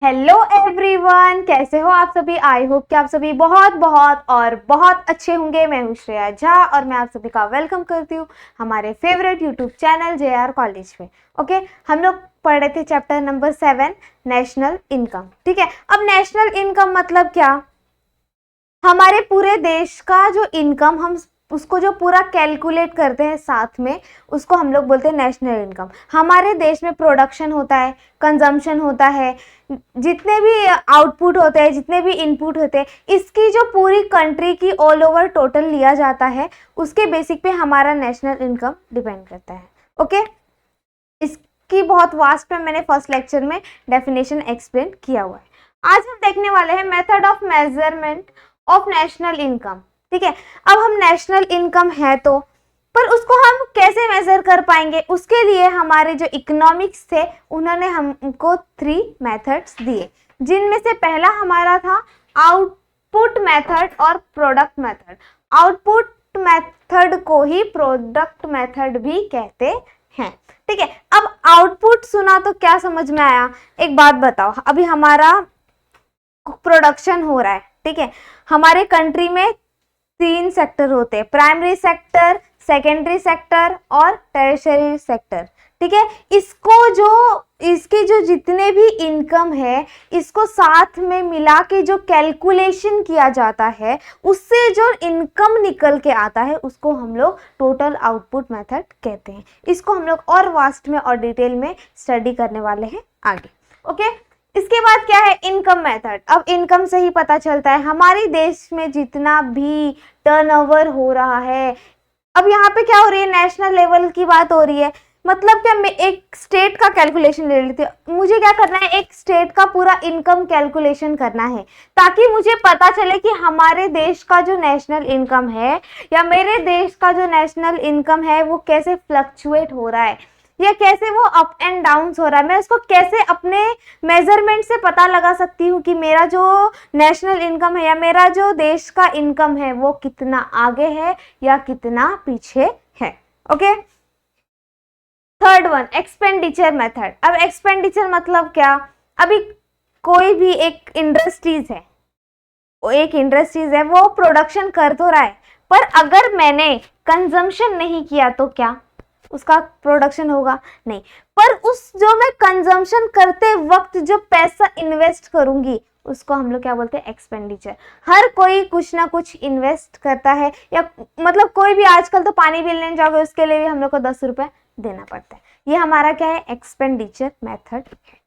Hello everyone, कैसे हो आप सभी। आई होप कि आप सभी बहुत बहुत और बहुत अच्छे होंगे। मैं हूँ श्रेया झा और मैं आप सभी का वेलकम करती हूँ हमारे favourite YouTube channel JR college में। ओके, हम लोग पढ़ रहे थे चैप्टर नंबर 7 नेशनल इनकम। ठीक है, अब नेशनल इनकम मतलब क्या, हमारे पूरे देश का जो इनकम हम उसको जो पूरा कैलकुलेट करते हैं साथ में, उसको हम लोग बोलते हैं नेशनल इनकम। हमारे देश में प्रोडक्शन होता है, कंजम्पशन होता है, जितने भी आउटपुट होते हैं, जितने भी इनपुट होते हैं, इसकी जो पूरी कंट्री की ऑल ओवर टोटल लिया जाता है, उसके बेसिक पे हमारा नेशनल इनकम डिपेंड करता है। ओके, इसकी बहुत वास्ट में मैंने फर्स्ट लेक्चर में डेफिनेशन एक्सप्लेन किया हुआ है। आज हम देखने वाले हैं method of measurement of national income. ठीक है, अब हम नेशनल इनकम है तो पर उसको हम कैसे मेजर कर पाएंगे, उसके लिए हमारे जो इकोनॉमिक्स थे उन्होंने हमको 3 मेथड्स दिए, जिनमें से पहला हमारा था आउटपुट मेथड और प्रोडक्ट मेथड। आउटपुट मेथड को ही प्रोडक्ट मेथड भी कहते हैं। ठीक है, अब आउटपुट सुना तो क्या समझ में आया, एक बात बताओ। अभी हमारा प्रोडक्शन हो रहा है, ठीक है, हमारे कंट्री में 3 सेक्टर होते हैं, प्राइमरी सेक्टर, सेकेंडरी सेक्टर और टर्शियरी सेक्टर। ठीक है, इसकी जो जितने भी इनकम है, इसको साथ में मिला के जो कैलकुलेशन किया जाता है, उससे जो इनकम निकल के आता है, उसको हम लोग टोटल आउटपुट मेथड कहते हैं। इसको हम लोग और वास्ट में और डिटेल में स्टडी करने वाले हैं आगे। ओके, इसके बाद क्या है, इनकम मेथड। अब इनकम से ही पता चलता है हमारे देश में जितना भी टर्नओवर हो रहा है। अब यहाँ पे क्या हो रही है, नेशनल लेवल की बात हो रही है। मतलब क्या, मैं एक स्टेट का कैलकुलेशन ले लेती हूँ। मुझे क्या करना है, एक स्टेट का पूरा इनकम कैलकुलेशन करना है, ताकि मुझे पता चले कि हमारे देश का जो नेशनल इनकम है या मेरे देश का जो नेशनल इनकम है वो कैसे फ्लक्चुएट हो रहा है या कैसे वो अप एंड डाउन हो रहा है। मैं उसको कैसे अपने मेजरमेंट से पता लगा सकती हूँ कि मेरा जो नेशनल इनकम है या मेरा जो देश का इनकम है वो कितना आगे है या कितना पीछे है। Okay, third one, expenditure method. अब एक्सपेंडिचर मतलब क्या, अभी कोई भी एक इंडस्ट्रीज है, वो प्रोडक्शन कर तो रहा है, पर अगर मैंने कंजम्पशन नहीं किया तो क्या उसका प्रोडक्शन होगा? नहीं। पर उस जो मैं कंजम्पशन करते वक्त जो पैसा इन्वेस्ट करूंगी, उसको हम लोग क्या बोलते हैं, एक्सपेंडिचर। हर कोई कुछ ना कुछ इन्वेस्ट करता है, या मतलब कोई भी, आजकल तो पानी बिल लेने जाओगे उसके लिए भी हम लोग को 10 रुपए देना पड़ता है। ये हमारा क्या है, एक्सपेंडिचर मेथड है।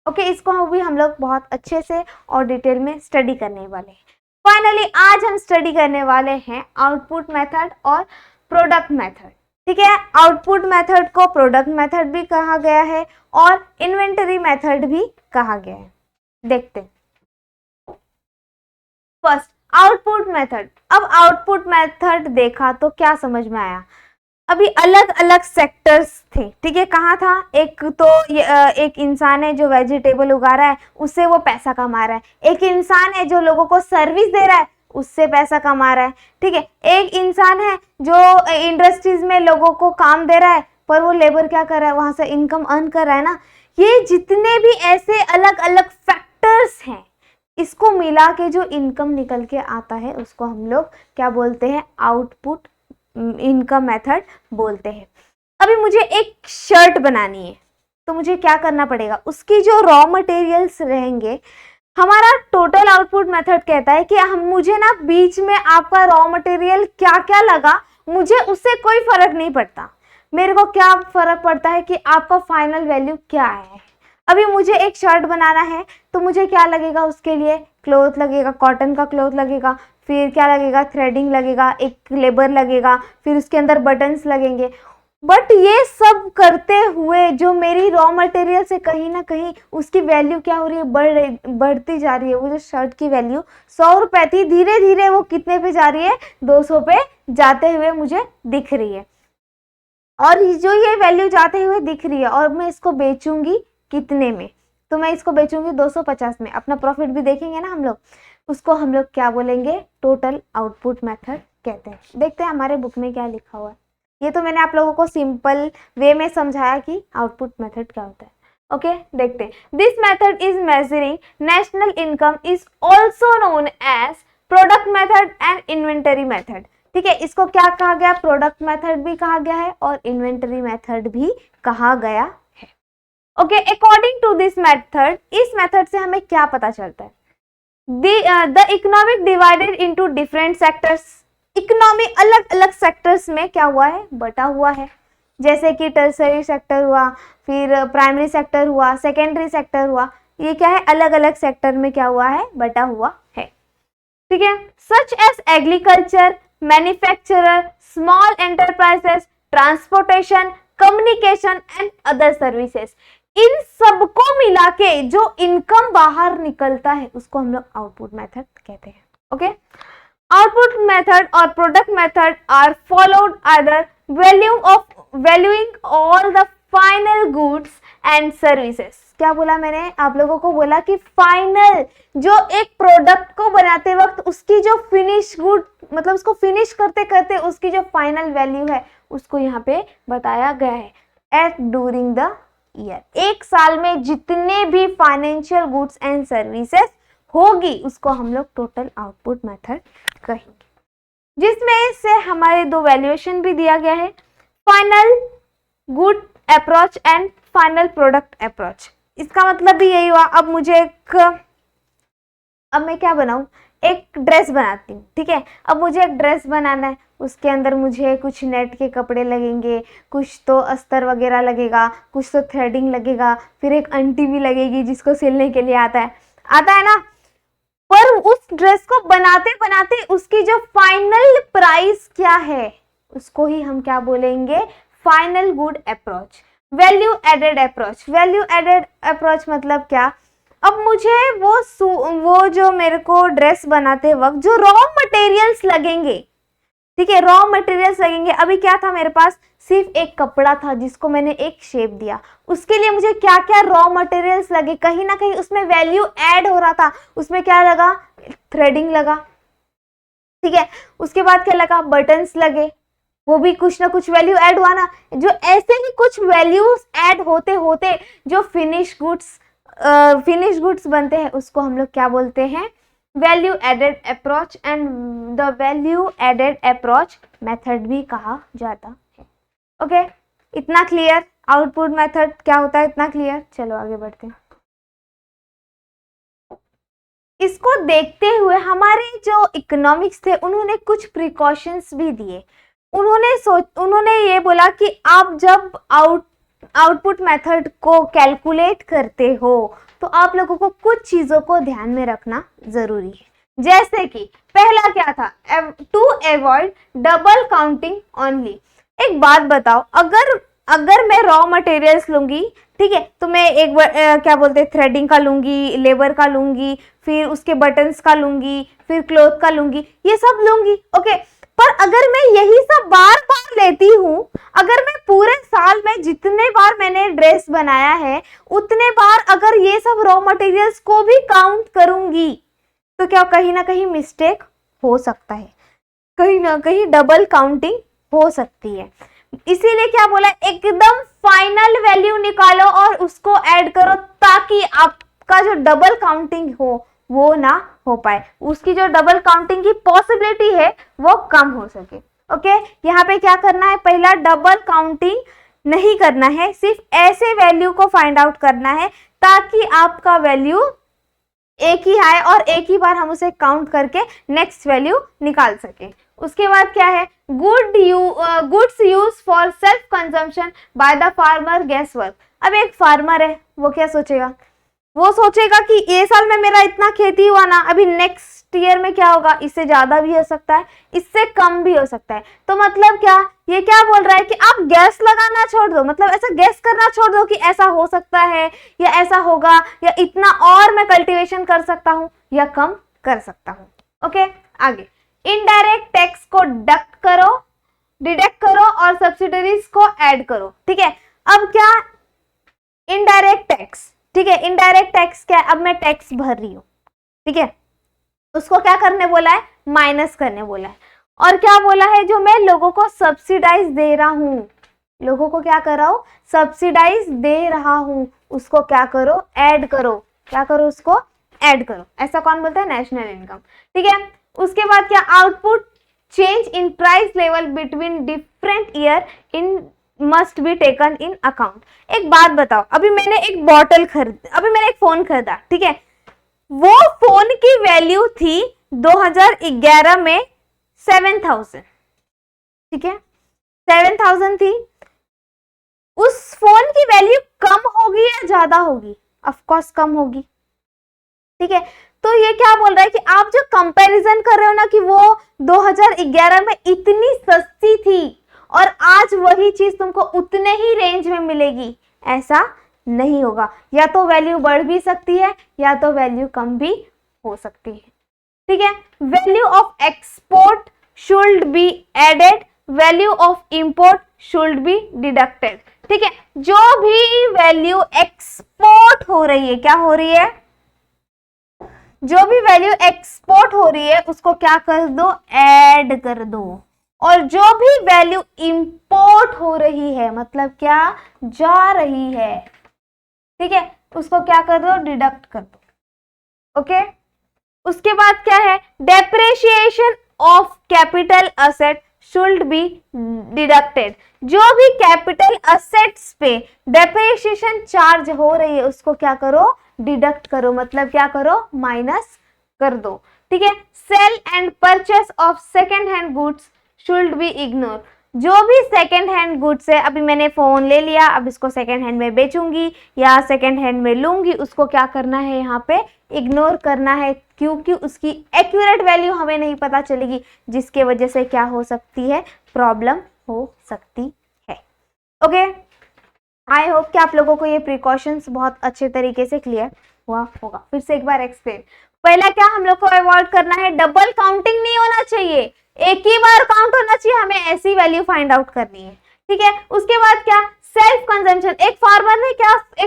ओके, इसको भी हम लोग बहुत अच्छे से और डिटेल में स्टडी करने वाले हैं। फाइनली आज हम स्टडी करने वाले हैं आउटपुट मेथड और प्रोडक्ट मेथड। ठीक है, आउटपुट मेथड को प्रोडक्ट मेथड भी कहा गया है और इन्वेंटरी मेथड भी कहा गया है। देखते हैं फर्स्ट आउटपुट मेथड। अब आउटपुट मेथड देखा तो क्या समझ में आया, अभी अलग अलग सेक्टर्स थे। ठीक है, कहाँ था, एक तो एक इंसान है जो वेजिटेबल उगा रहा है, उससे वो पैसा कमा रहा है। एक इंसान है जो लोगों को सर्विस दे रहा है, उससे पैसा कमा रहा है। ठीक है, एक इंसान है जो इंडस्ट्रीज में लोगों को काम दे रहा है, पर वो लेबर क्या कर रहा है, वहां से इनकम अर्न कर रहा है ना। ये जितने भी ऐसे अलग अलग फैक्टर्स हैं, इसको मिला के जो इनकम निकल के आता है, उसको हम लोग क्या बोलते हैं, आउटपुट इनकम मेथड बोलते हैं। अभी मुझे एक शर्ट बनानी है, तो मुझे क्या करना पड़ेगा, उसकी जो रॉ मटेरियल्स रहेंगे, हमारा टोटल आउटपुट मेथड कहता है कि मुझे ना बीच में आपका रॉ मटेरियल क्या क्या लगा, मुझे उससे कोई फर्क नहीं पड़ता। मेरे को क्या फर्क पड़ता है कि आपका फाइनल वैल्यू क्या है। अभी मुझे एक शर्ट बनाना है, तो मुझे क्या लगेगा, उसके लिए क्लॉथ लगेगा, कॉटन का क्लॉथ लगेगा, फिर क्या लगेगा, थ्रेडिंग लगेगा, एक लेबर लगेगा, फिर उसके अंदर बटन्स लगेंगे। बट ये सब करते हुए जो मेरी रॉ मटेरियल से कहीं ना कहीं उसकी वैल्यू क्या हो रही है, बढ़ती जा रही है। वो जो शर्ट की वैल्यू 100 रुपए थी, धीरे धीरे वो कितने पे जा रही है, 200 पे जाते हुए मुझे दिख रही है। और जो ये वैल्यू जाते हुए दिख रही है, और मैं इसको बेचूंगी कितने में, तो मैं इसको बेचूंगी 250 में। अपना प्रॉफिट भी देखेंगे ना हम लोग, उसको हम लोग क्या बोलेंगे, टोटल आउटपुट मेथड कहते हैं। देखते हैं हमारे बुक में क्या लिखा हुआ है। ये तो मैंने आप लोगों को सिंपल वे में समझाया कि आउटपुट मेथड क्या होता है। ओके देखते हैं। This method is measuring national income is also known as product method and inventory method. ठीक है, इसको क्या कहा गया, प्रोडक्ट मेथड भी कहा गया है और इन्वेंटरी मेथड भी कहा गया है। Okay, according to this method, इस मेथड से हमें क्या पता चलता है, the economic divided into different sectors. Economy अलग अलग सेक्टर्स में क्या हुआ है, बटा हुआ है, जैसे कि टर्सरी सेक्टर हुआ, फिर प्राइमरी सेक्टर हुआ, सेकेंडरी सेक्टर हुआ, ये क्या है, अलग अलग सेक्टर में क्या हुआ है, बटा हुआ है। ठीक है, such as agriculture, manufacturer, small enterprises, transportation, communication and other services, इन सबको मिला के जो इनकम बाहर निकलता है उसको हम लोग आउटपुट मेथड कहते हैं। ओके, आउटपुट मेथड और product method are followed either valuing all the final goods and services। क्या बोला मैंने आप लोगों को, बोला कि फाइनल जो एक प्रोडक्ट को बनाते वक्त उसकी जो फिनिश गुड, मतलब उसको फिनिश करते करते उसकी जो फाइनल वैल्यू है उसको यहाँ पे बताया गया है एट ड्यूरिंग द ईयर। एक साल में जितने भी फाइनेंशियल गुड्स एंड सर्विसेज होगी उसको हम लोग टोटल आउटपुट मेथड कहेंगे, जिसमें से हमारे दो वैल्यूएशन भी दिया गया है, final good approach and final product approach. इसका मतलब भी यही हुआ, अब मैं क्या बनाऊं, एक ड्रेस बनाती हूँ। ठीक है, अब मुझे एक ड्रेस बनाना है, उसके अंदर मुझे कुछ नेट के कपड़े लगेंगे, कुछ तो अस्तर वगैरह लगेगा, कुछ तो थ्रेडिंग लगेगा, फिर एक आंटी भी लगेगी जिसको सिलने के लिए आता है ना। पर उस ड्रेस को बनाते बनाते उसकी जो फाइनल प्राइस क्या है उसको ही हम क्या बोलेंगे, final good approach. Value added approach, value added approach मतलब क्या, अब मुझे वो जो मेरे को ड्रेस बनाते वक्त जो रॉ मटेरियल्स लगेंगे, ठीक है, रॉ मटेरियल्स लगेंगे। अभी क्या था मेरे पास, सिर्फ एक कपड़ा था जिसको मैंने एक शेप दिया, उसके लिए मुझे क्या क्या रॉ मटेरियल्स लगे, कहीं ना कहीं उसमें वैल्यू ऐड हो रहा था। उसमें क्या लगा, थ्रेडिंग लगा, ठीक है, उसके बाद क्या लगा, बटन्स लगे, वो भी कुछ ना कुछ वैल्यू ऐड हुआ ना। जो ऐसे ही कुछ वैल्यूज ऐड होते होते जो फिनिश गुड्स बनते हैं उसको हम लोग क्या बोलते हैं, value added approach and the value added approach method भी कहा जाता है। ओके, इतना क्लियर, आउटपुट मेथड क्या होता है, इतना क्लियर। चलो आगे बढ़ते हैं। इसको देखते हुए हमारे जो इकोनॉमिक्स थे उन्होंने कुछ प्रिकॉशंस भी दिए। उन्होंने ये बोला कि आप जब आउटपुट मेथड को कैलकुलेट करते हो तो आप लोगों को कुछ चीजों को ध्यान में रखना जरूरी है। जैसे कि पहला क्या था, to avoid double counting only. एक बात बताओ, अगर मैं रॉ मटेरियल्स लूंगी, ठीक है, तो मैं एक क्या बोलते हैं, थ्रेडिंग का लूंगी, लेबर का लूंगी, फिर उसके बटन्स का लूंगी, फिर क्लॉथ का लूंगी, ये सब लूंगी। ओके, पर अगर मैं यही सब बार बार लेती हूँ, अगर मैं पूरे साल में जितने बार मैंने ड्रेस बनाया है उतने बार अगर ये सब रॉ मटेरियल्स को भी काउंट करूंगी तो क्या कहीं ना कहीं मिस्टेक हो सकता है, कहीं ना कहीं डबल काउंटिंग हो सकती है। इसीलिए क्या बोला, एकदम फाइनल वैल्यू निकालो और उसको ऐड करो ताकि आपका जो डबल काउंटिंग हो वो ना हो पाए, उसकी जो डबल काउंटिंग की पॉसिबिलिटी है वो कम हो सके। ओके, यहाँ पे क्या करना है, पहला डबल काउंटिंग नहीं करना है, सिर्फ ऐसे वैल्यू को फाइंड आउट करना है ताकि आपका वैल्यू एक ही आए और एक ही बार हम उसे काउंट करके नेक्स्ट वैल्यू निकाल सके। उसके बाद क्या है, goods use for self consumption by the farmer guess work. अब एक फार्मर है, वो क्या सोचेगा, वो सोचेगा कि ये साल में मेरा इतना खेती हुआ ना, अभी नेक्स्ट ईयर में क्या होगा, इससे ज्यादा भी हो सकता है, इससे कम भी हो सकता है। तो मतलब क्या, ये क्या बोल रहा है कि आप गैस लगाना छोड़ दो, मतलब ऐसा गैस करना छोड़ दो कि ऐसा हो सकता है या ऐसा होगा या इतना और मैं कल्टीवेशन कर सकता हूँ या कम कर सकता हूँ। ओके, आगे इनडायरेक्ट टैक्स को डिडक्ट करो और सब्सिडीज को ऐड करो। ठीक है, अब क्या, इनडायरेक्ट टैक्स, ठीक है, इनडायरेक्ट टैक्स क्या है, अब मैं टैक्स भर रही हूँ, ठीक है, उसको क्या करने बोला है, माइनस करने बोला है। और क्या बोला है, जो मैं लोगों को सब्सिडाइज दे रहा हूँ, लोगों को क्या कर रहा हूँ, सब्सिडाइज दे रहा हूँ, उसको क्या करो, ऐड करो, क्या करो, उसको ऐड करो। ऐसा कौन बोलता है, नेशनल इनकम। ठीक है, उसके बाद क्या, output change in price level between different year in must be taken in account. एक बात बताओ, अभी मैंने एक बॉटल अभी मैंने एक फोन खरीदा, ठीक है, वो फोन की वैल्यू थी 2011 में 7000, ठीक है, 7000 थी। उस फोन की वैल्यू कम होगी या ज्यादा होगी, ऑफ कोर्स कम होगी। ठीक है, तो ये क्या बोल रहा है कि आप जो कंपैरिजन कर रहे हो ना कि वो 2011 में इतनी सस्ती थी और आज वही चीज तुमको उतने ही रेंज में मिलेगी, ऐसा नहीं होगा। या तो वैल्यू बढ़ भी सकती है या तो वैल्यू कम भी हो सकती है। ठीक है, value of export should be added, value of import should be deducted. ठीक है, जो भी वैल्यू एक्सपोर्ट हो रही है, क्या हो रही है, जो भी वैल्यू एक्सपोर्ट हो रही है उसको क्या कर दो, ऐड कर दो। और जो भी वैल्यू इंपोर्ट हो रही है, मतलब क्या, जा रही है, ठीक है, उसको क्या कर दो, डिडक्ट कर दो। ओके, उसके बाद क्या है, depreciation of capital asset should be deducted. जो भी कैपिटल असेट्स पे डेप्रिसिएशन चार्ज हो रही है उसको क्या करो, डिडक्ट करो, मतलब क्या करो, माइनस कर दो। ठीक है, sale and purchase of second hand goods should be ignore. जो भी सेकेंड हैंड गुड्स है, अभी मैंने फोन ले लिया, अब इसको सेकेंड हैंड में बेचूंगी या सेकेंड हैंड में लूंगी, उसको क्या करना है, यहाँ पे इग्नोर करना है, क्योंकि उसकी एक्यूरेट वैल्यू हमें नहीं पता चलेगी, जिसके वजह से क्या हो सकती है, प्रॉब्लम हो सकती है। ओके, आई होप कि आप लोगों को ये प्रिकॉशंस बहुत अच्छे तरीके से क्लियर हुआ होगा। फिर से एक बार एक्सप्लेन। पहला क्या हम लोग को अवॉइड करना है, डबल काउंटिंग नहीं होना चाहिए, एक ही बार काउंट होना चाहिए, हमें ऐसी वैल्यू फाइंड आउट करनी है। ठीक है, उसके बाद क्या, सेल्फ कंजम्पशन। एक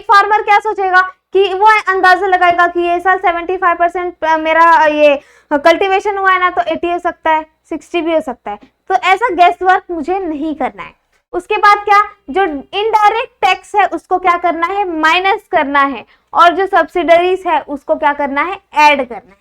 फार्मर क्या सोचेगा कि वो अंदाजा लगाएगा कि ये साल 75% मेरा ये कल्टीवेशन हुआ है ना, तो 80 हो सकता है, 60 भी हो सकता है, तो ऐसा गैस वर्क मुझे नहीं करना है। उसके बाद क्या, जो इनडायरेक्ट टैक्स है उसको क्या करना है, माइनस करना है, और जो सब्सिडरीज है उसको क्या करना है, ऐड करना है।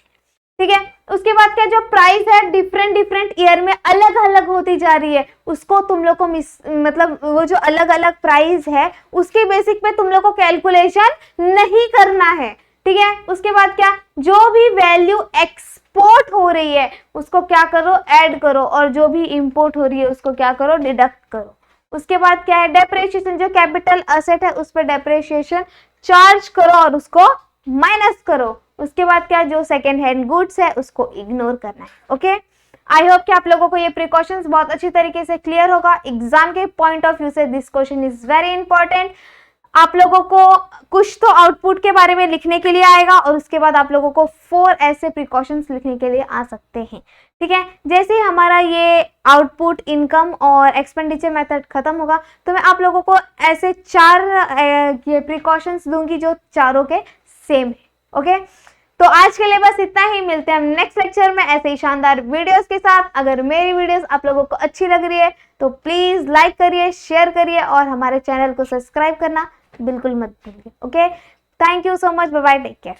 ठीक है, उसके बाद क्या, जो प्राइस है डिफरेंट ईयर में अलग अलग होती जा रही है, उसको तुम लोग को मतलब वो जो अलग अलग प्राइस है उसके बेसिक पे तुम लोग को कैलकुलेशन नहीं करना है। ठीक है, उसके बाद क्या, जो भी वैल्यू एक्सपोर्ट हो रही है उसको क्या करो, ऐड करो, और जो भी इंपोर्ट हो रही है उसको क्या करो, डिडक्ट करो। उसके बाद क्या है, डेप्रिसिएशन, जो कैपिटल असेट है उस पर डेप्रिसिएशन चार्ज करो और उसको माइनस करो। उसके बाद क्या, जो सेकेंड हैंड गुड्स है उसको इग्नोर करना है। ओके, आई होप कि आप लोगों को ये प्रिकॉशंस बहुत अच्छी तरीके से क्लियर होगा। एग्जाम के पॉइंट ऑफ व्यू से this question is very important. आप लोगों को कुछ तो आउटपुट के बारे में लिखने के लिए आएगा और उसके बाद आप लोगों को 4 ऐसे प्रिकॉशंस लिखने के लिए आ सकते हैं। ठीक है, जैसे हमारा ये आउटपुट, इनकम और एक्सपेंडिचर मेथड खत्म होगा तो मैं आप लोगों को ऐसे 4 ये प्रिकॉशंस दूंगी जो चारों के सेम है। ओके, तो आज के लिए बस इतना ही, मिलते हैं हम नेक्स्ट लेक्चर में ऐसे ही शानदार वीडियोस के साथ। अगर मेरी वीडियोस आप लोगों को अच्छी लग रही है तो प्लीज लाइक करिए, शेयर करिए और हमारे चैनल को सब्सक्राइब करना बिल्कुल मत भूलिए। Okay, thank you so much, bye bye, take care.